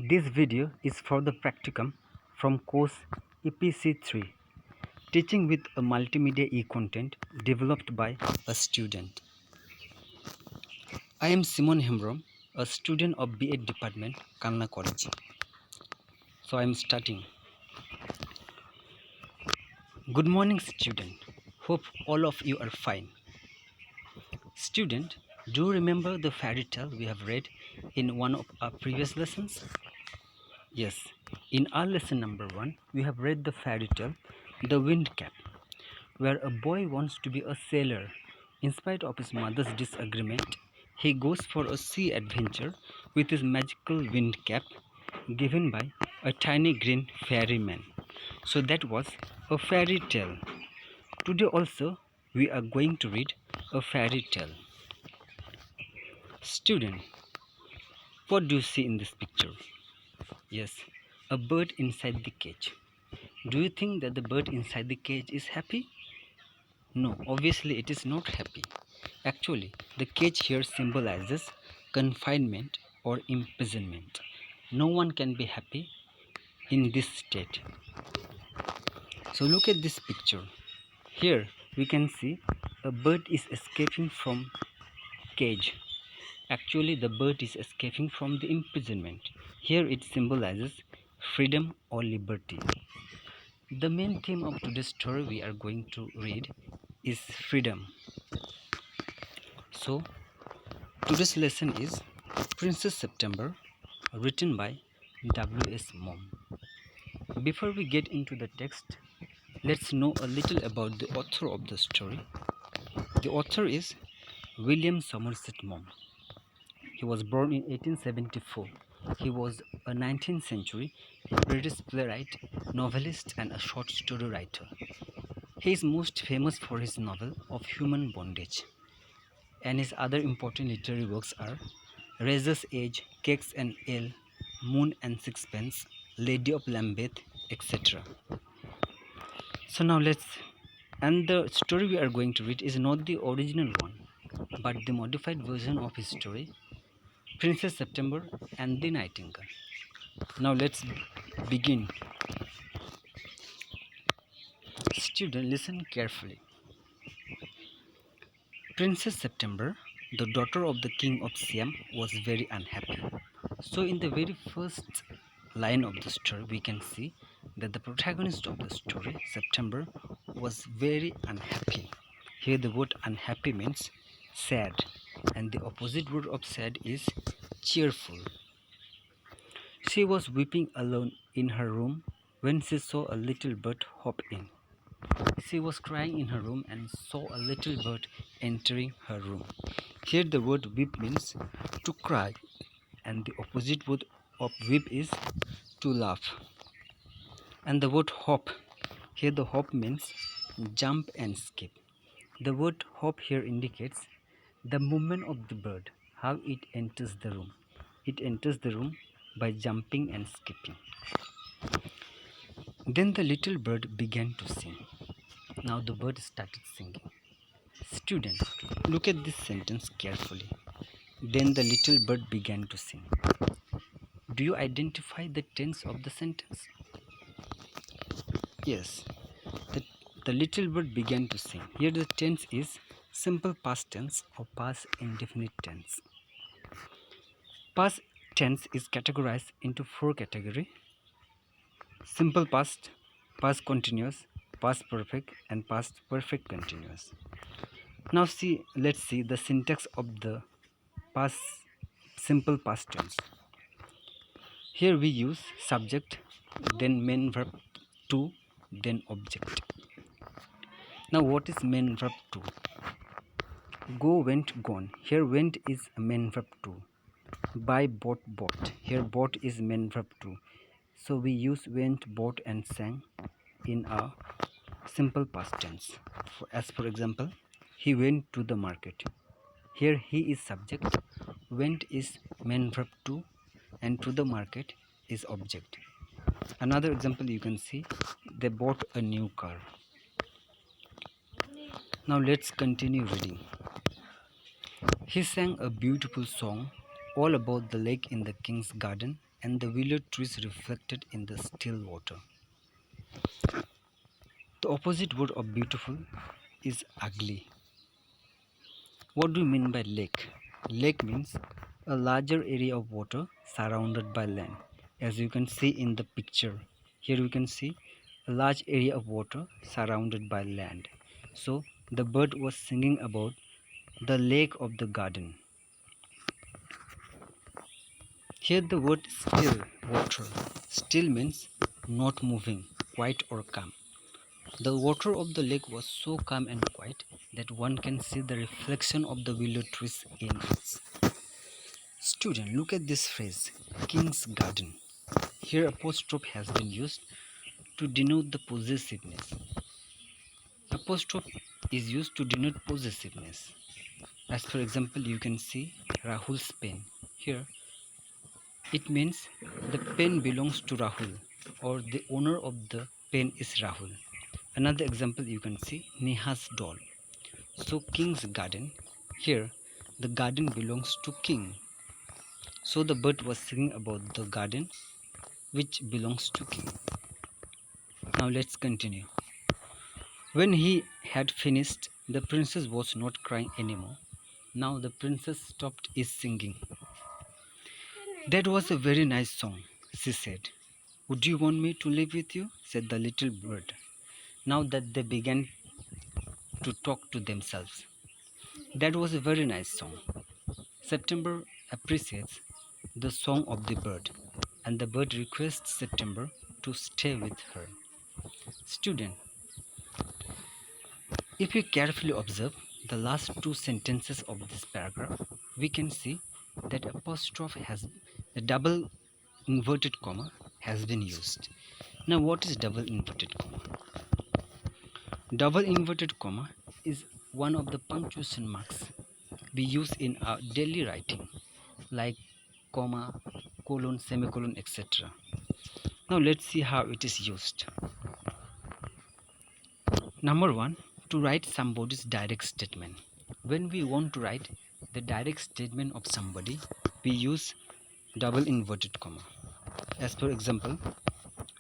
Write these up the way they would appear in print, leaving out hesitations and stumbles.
This video is for the practicum from course EPC3, Teaching with a Multimedia e-content developed by a student. I am Simon Hembrom, a student of B.Ed department, Kanla College. So I am starting. Good morning, student. Hope all of you are fine. Student, do you remember the fairy tale we have read in one of our previous lessons? Yes, in our lesson number 1, we have read the fairy tale, The Wind Cap, where a boy wants to be a sailor. In spite of his mother's disagreement, he goes for a sea adventure with his magical wind cap given by a tiny green fairyman. So that was a fairy tale. Today also, we are going to read a fairy tale. Student, what do you see in this picture? Yes, a bird inside the cage. Do you think that the bird inside the cage is happy? No, obviously it is not happy. Actually, the cage here symbolizes confinement or imprisonment. No one can be happy in this state. So look at this picture. Here we can see a bird is escaping from cage. Actually, the bird is escaping from the imprisonment. Here it symbolizes freedom or liberty. The main theme of today's story we are going to read is freedom. So, today's lesson is Princess September, written by W.S. Mom. Before we get into the text, let's know a little about the author of the story. The author is William Somerset Maugham. He was born in 1874. He was a 19th century British playwright, novelist, and a short story writer. He is most famous for his novel of human bondage, and his other important literary works are Razor's Edge, Cakes and Ale, Moon and Sixpence, Lady of Lambeth, etc. So now and the story we are going to read is not the original one, but the modified version of his story, Princess September and the Nightingale. Now let's begin. Student, listen carefully. Princess September, the daughter of the king of Siam, was very unhappy. So in the very first line of the story, we can see that the protagonist of the story, September, was very unhappy. Here the word unhappy means sad, and the opposite word of sad is cheerful. She was weeping alone in her room when she saw a little bird hop in. She was crying in her room and saw a little bird entering her room. Here the word weep means to cry, and the opposite word of weep is to laugh. And the word hop, here the hop means jump and skip. The word hop here indicates the movement of the bird, how it enters the room. It enters the room by jumping and skipping. Then the little bird began to sing. Now the bird started singing. Student, look at this sentence carefully. Then the little bird began to sing. Do you identify the tense of the sentence? Yes, the little bird began to sing. Here the tense is simple past tense or past indefinite tense. Past tense is categorized into 4 categories: simple past, past continuous, past perfect, and past perfect continuous. Now let's see the syntax of the past simple past tense. Here we use subject, then main verb to, then object. Now what is main verb to? Go, went, gone. Here went is main verb to. Buy, bought, bought. Here bought is main verb to. So we use went, bought, and sang in a simple past tense. As for example, he went to the market. Here he is subject, went is main verb to, and to the market is object. Another example you can see, they bought a new car. Now let's continue reading. He sang a beautiful song all about the lake in the king's garden and the willow trees reflected in the still water. The opposite word of beautiful is ugly. What do you mean by lake? Lake means a larger area of water surrounded by land. As you can see in the picture, here we can see a large area of water surrounded by land. So the bird was singing about the lake of the garden. Here the word still, water. Still means not moving, quiet or calm. The water of the lake was so calm and quiet that one can see the reflection of the willow trees in it. Student, look at this phrase, King's Garden. Here apostrophe has been used to denote the possessiveness. Apostrophe is used to denote possessiveness. As for example, you can see Rahul's pen. Here, it means the pen belongs to Rahul or the owner of the pen is Rahul. Another example you can see Neha's doll. So King's Garden. Here, the garden belongs to King. So the bird was singing about the garden which belongs to King. Now let's continue. When he had finished, the princess was not crying anymore. Now the princess stopped his singing. That was a very nice song, she said. Would you want me to live with you? Said the little bird. Now that they began to talk to themselves. That was a very nice song. September appreciates the song of the bird, and the bird requests September to stay with her. Student, if we carefully observe the last two sentences of this paragraph, we can see that apostrophe has a double inverted comma has been used. Now what is double inverted comma? Double inverted comma is one of the punctuation marks we use in our daily writing like comma, colon, semicolon, etc. Now let's see how it is used. Number one, to write somebody's direct statement. When we want to write the direct statement of somebody, we use double inverted comma. As for example,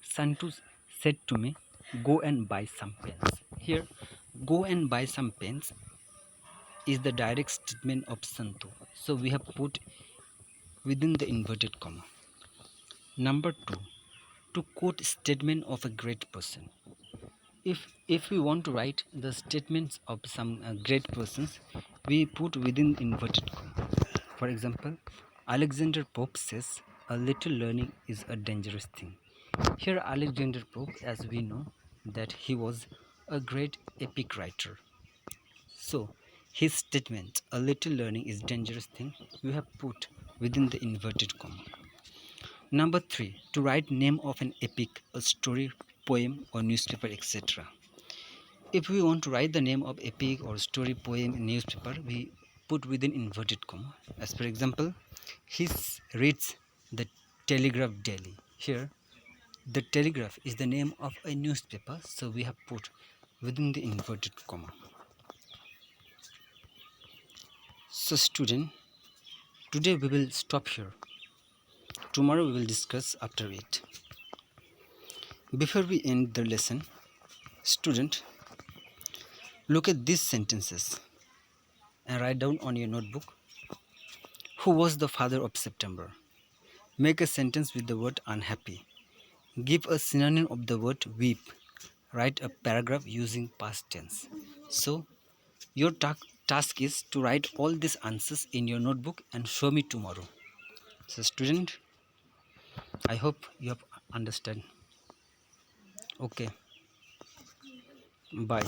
Santu said to me, go and buy some pens. Here, go and buy some pens is the direct statement of Santu. So we have put within the inverted comma. Number two, to quote statement of a great person. If we want to write the statements of some great persons, we put within inverted comma. For example, Alexander Pope says, a little learning is a dangerous thing. Here Alexander Pope, as we know, that he was a great epic writer. So his statement, a little learning is dangerous thing, we have put within the inverted comma. Number three, to write name of an epic, a story, poem or newspaper, etc. If we want to write the name of epic or story, poem in newspaper, we put within inverted comma. As for example, he reads the Telegraph daily. Here, the Telegraph is the name of a newspaper, so we have put within the inverted comma. So student, today we will stop here. Tomorrow we will discuss after it. Before we end the lesson, student, look at these sentences and write down on your notebook. Who was the father of September? Make a sentence with the word unhappy. Give a synonym of the word weep. Write a paragraph using past tense. So, your task is to write all these answers in your notebook and show me tomorrow. So, student, I hope you have understood. Okay, bye.